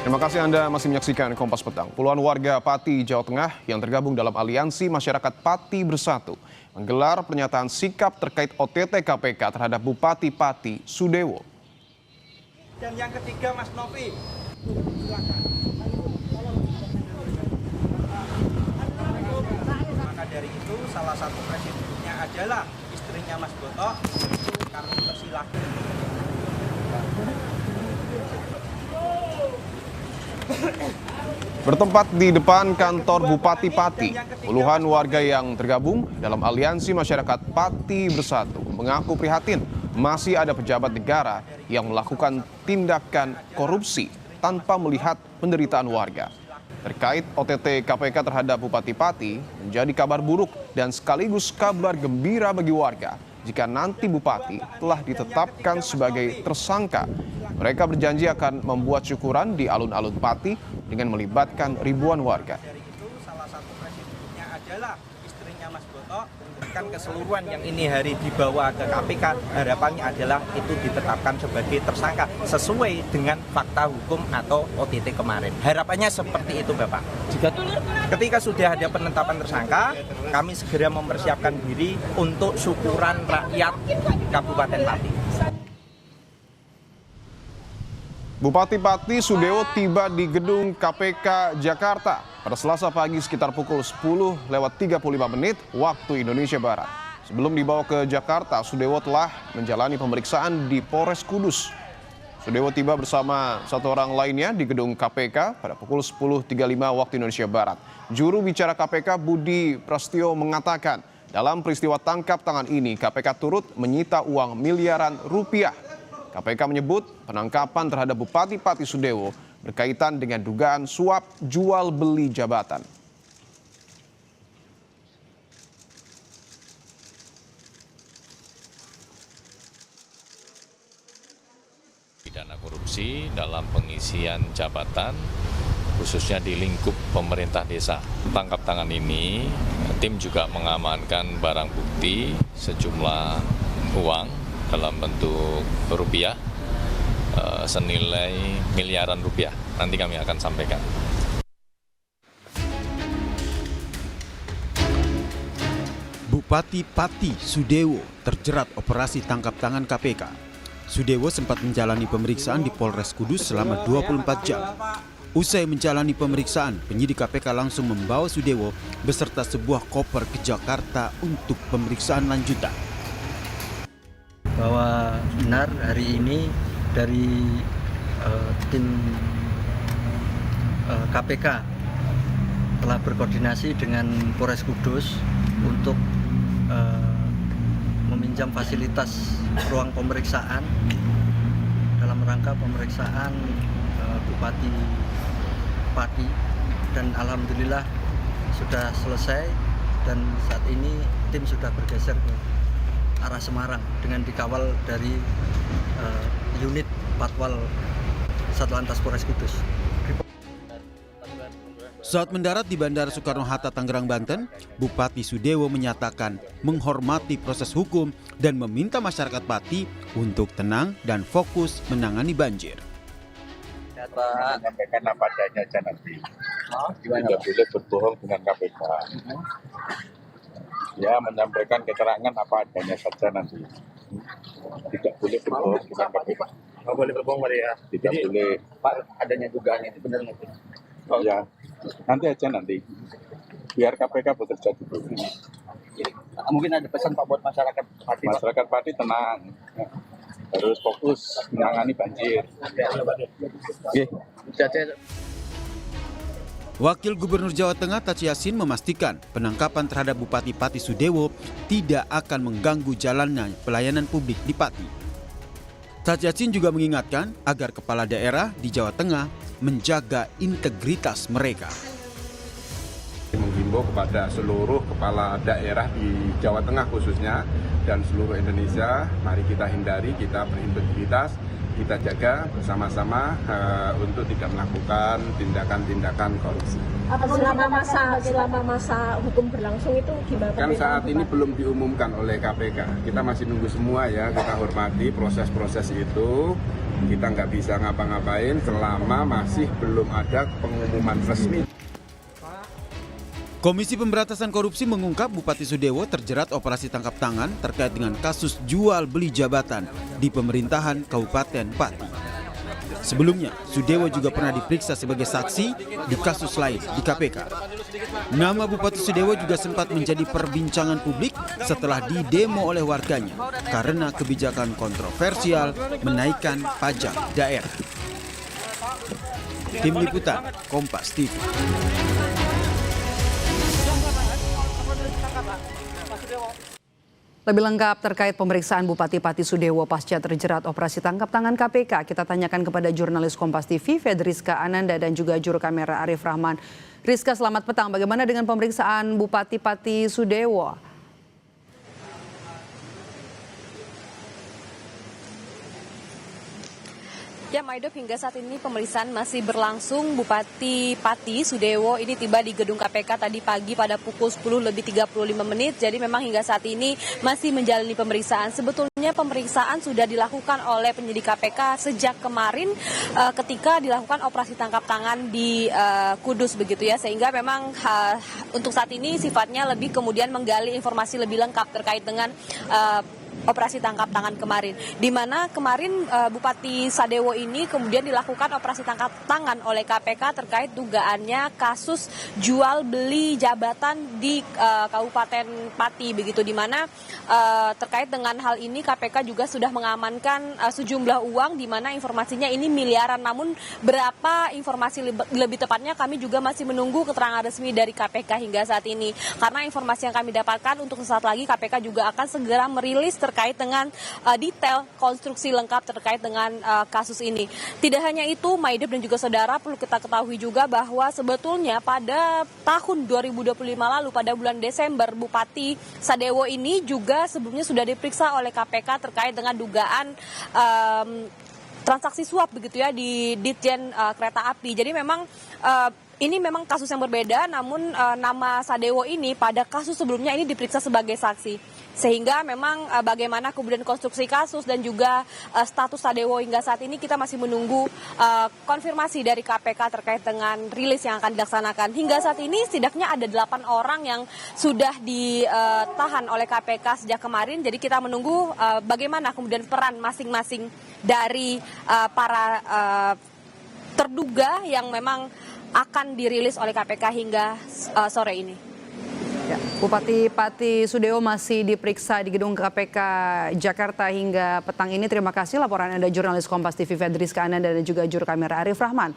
Terima kasih Anda masih menyaksikan Kompas Petang. Puluhan warga Pati, Jawa Tengah yang tergabung dalam Aliansi Masyarakat Pati Bersatu menggelar pernyataan sikap terkait OTT KPK terhadap Bupati Pati, Sudewo. Dan yang ketiga, Mas Novi. Maka dari itu salah satu presidennya adalah istrinya Mas Boto, itu kami persilahkan. Bertempat di depan kantor Bupati Pati, puluhan warga yang tergabung dalam Aliansi Masyarakat Pati Bersatu mengaku prihatin masih ada pejabat negara yang melakukan tindakan korupsi tanpa melihat penderitaan warga. Terkait OTT KPK terhadap Bupati Pati menjadi kabar buruk dan sekaligus kabar gembira bagi warga jika nanti Bupati telah ditetapkan sebagai tersangka. Mereka berjanji akan membuat syukuran di alun-alun Pati dengan melibatkan ribuan warga. Dari itu salah satu presidennya adalah istrinya Mas Boto. Kan keseluruhan yang ini hari dibawa ke KPK, harapannya adalah itu ditetapkan sebagai tersangka sesuai dengan fakta hukum atau OTT kemarin. Harapannya seperti itu, Bapak. Ketika sudah ada penetapan tersangka, kami segera mempersiapkan diri untuk syukuran rakyat Kabupaten Pati. Bupati Pati Sudewo tiba di gedung KPK Jakarta pada Selasa pagi sekitar pukul 10:35 waktu Indonesia Barat. Sebelum dibawa ke Jakarta, Sudewo telah menjalani pemeriksaan di Polres Kudus. Sudewo tiba bersama satu orang lainnya di gedung KPK pada pukul 10:35 waktu Indonesia Barat. Juru bicara KPK Budi Prasetyo mengatakan, dalam peristiwa tangkap tangan ini KPK turut menyita uang miliaran rupiah. KPK menyebut penangkapan terhadap Bupati Pati Sudewo berkaitan dengan dugaan suap jual beli jabatan. Pidana korupsi dalam pengisian jabatan khususnya di lingkup pemerintah desa. Tangkap tangan ini, tim juga mengamankan barang bukti sejumlah uang dalam bentuk rupiah senilai miliaran rupiah. Nanti kami akan sampaikan. Bupati Pati Sudewo terjerat operasi tangkap tangan KPK. Sudewo sempat menjalani pemeriksaan di Polres Kudus selama 24 jam. Usai menjalani pemeriksaan, penyidik KPK langsung membawa Sudewo beserta sebuah koper ke Jakarta untuk pemeriksaan lanjutan. Bahwa benar hari ini dari tim KPK telah berkoordinasi dengan Polres Kudus untuk meminjam fasilitas ruang pemeriksaan dalam rangka pemeriksaan Bupati Pati, dan alhamdulillah sudah selesai dan saat ini tim sudah bergeser ke arah Semarang dengan dikawal dari unit Patwal Satlantas Polres Kudus. Saat mendarat di Bandara Soekarno-Hatta, Tangerang, Banten, Bupati Sudewo menyatakan menghormati proses hukum dan meminta masyarakat Pati untuk tenang dan fokus menangani banjir. Menyampaikan apa adanya aja nanti. Tidak boleh berbohong dengan KPK. Ya, menyampaikan keterangan apa adanya saja nanti. Tidak boleh berbohong dengan KPK. Nggak boleh berbohong, Pak ya? Tidak boleh. Pak, adanya dugaan itu benar nggak sih? Oh ya, nanti aja nanti. Biar KPK bekerja dulu. Mungkin ada pesan Pak buat masyarakat Pati. Masyarakat Pati tenang. Harus fokus menangani banjir. Oke. Wakil Gubernur Jawa Tengah Taci Yassin memastikan penangkapan terhadap Bupati Pati Sudewo tidak akan mengganggu jalannya pelayanan publik di Pati. Taci Yassin juga mengingatkan agar kepala daerah di Jawa Tengah menjaga integritas mereka. Menghimbau kepada seluruh kepala daerah di Jawa Tengah khususnya dan seluruh Indonesia, mari kita hindari, kita berintegritas, kita jaga bersama-sama untuk tidak melakukan tindakan-tindakan korupsi. Selama masa hukum berlangsung itu gimana? Kan saat ini belum diumumkan oleh KPK. Kita masih nunggu semua ya, kita hormati proses-proses itu. Kita nggak bisa ngapa-ngapain selama masih belum ada pengumuman resmi. Komisi Pemberantasan Korupsi mengungkap Bupati Sudewo terjerat operasi tangkap tangan terkait dengan kasus jual beli jabatan di pemerintahan Kabupaten Pati. Sebelumnya, Sudewo juga pernah diperiksa sebagai saksi di kasus lain di KPK. Nama Bupati Sudewo juga sempat menjadi perbincangan publik setelah didemo oleh warganya karena kebijakan kontroversial menaikkan pajak daerah. Tim Liputan, Kompas TV. Lebih lengkap terkait pemeriksaan Bupati Pati Sudewo pasca terjerat operasi tangkap tangan KPK, kita tanyakan kepada jurnalis Kompas TV, Fedriska Ananda dan juga juru kamera Arif Rahman. Rizka, selamat petang. Bagaimana dengan pemeriksaan Bupati Pati Sudewo? Ya, Maidop, hingga saat ini pemeriksaan masih berlangsung. Bupati Pati Sudewo ini tiba di gedung KPK tadi pagi pada pukul 10:35. Jadi memang hingga saat ini masih menjalani pemeriksaan. Sebetulnya pemeriksaan sudah dilakukan oleh penyidik KPK sejak kemarin ketika dilakukan operasi tangkap tangan di Kudus begitu ya. Sehingga memang untuk saat ini sifatnya lebih kemudian menggali informasi lebih lengkap terkait dengan operasi tangkap tangan kemarin, di mana kemarin Bupati Sudewo ini kemudian dilakukan operasi tangkap tangan oleh KPK terkait dugaannya kasus jual beli jabatan di Kabupaten Pati begitu, di mana terkait dengan hal ini KPK juga sudah mengamankan sejumlah uang, di mana informasinya ini miliaran. Namun berapa informasi lebih tepatnya kami juga masih menunggu keterangan resmi dari KPK hingga saat ini, karena informasi yang kami dapatkan untuk sesaat lagi KPK juga akan segera merilis terkait dengan detail konstruksi lengkap terkait dengan kasus ini. Tidak hanya itu, Maidop dan juga saudara, perlu kita ketahui juga bahwa sebetulnya pada tahun 2025 lalu pada bulan Desember, Bupati Sudewo ini juga sebelumnya sudah diperiksa oleh KPK terkait dengan dugaan transaksi suap begitu ya di Ditjen Kereta Api. Jadi memang ini memang kasus yang berbeda, namun nama Sudewo ini pada kasus sebelumnya ini diperiksa sebagai saksi. Sehingga memang bagaimana kemudian konstruksi kasus dan juga status Sudewo hingga saat ini kita masih menunggu konfirmasi dari KPK terkait dengan rilis yang akan dilaksanakan. Hingga saat ini setidaknya ada 8 orang yang sudah ditahan oleh KPK sejak kemarin. Jadi kita menunggu bagaimana kemudian peran masing-masing dari para terduga yang memang akan dirilis oleh KPK hingga sore ini. Ya, Bupati Pati Sudewo masih diperiksa di gedung KPK Jakarta hingga petang ini. Terima kasih laporan Anda jurnalis Kompas TV Fedriska Ananda dan juga juru kamera Arif Rahman.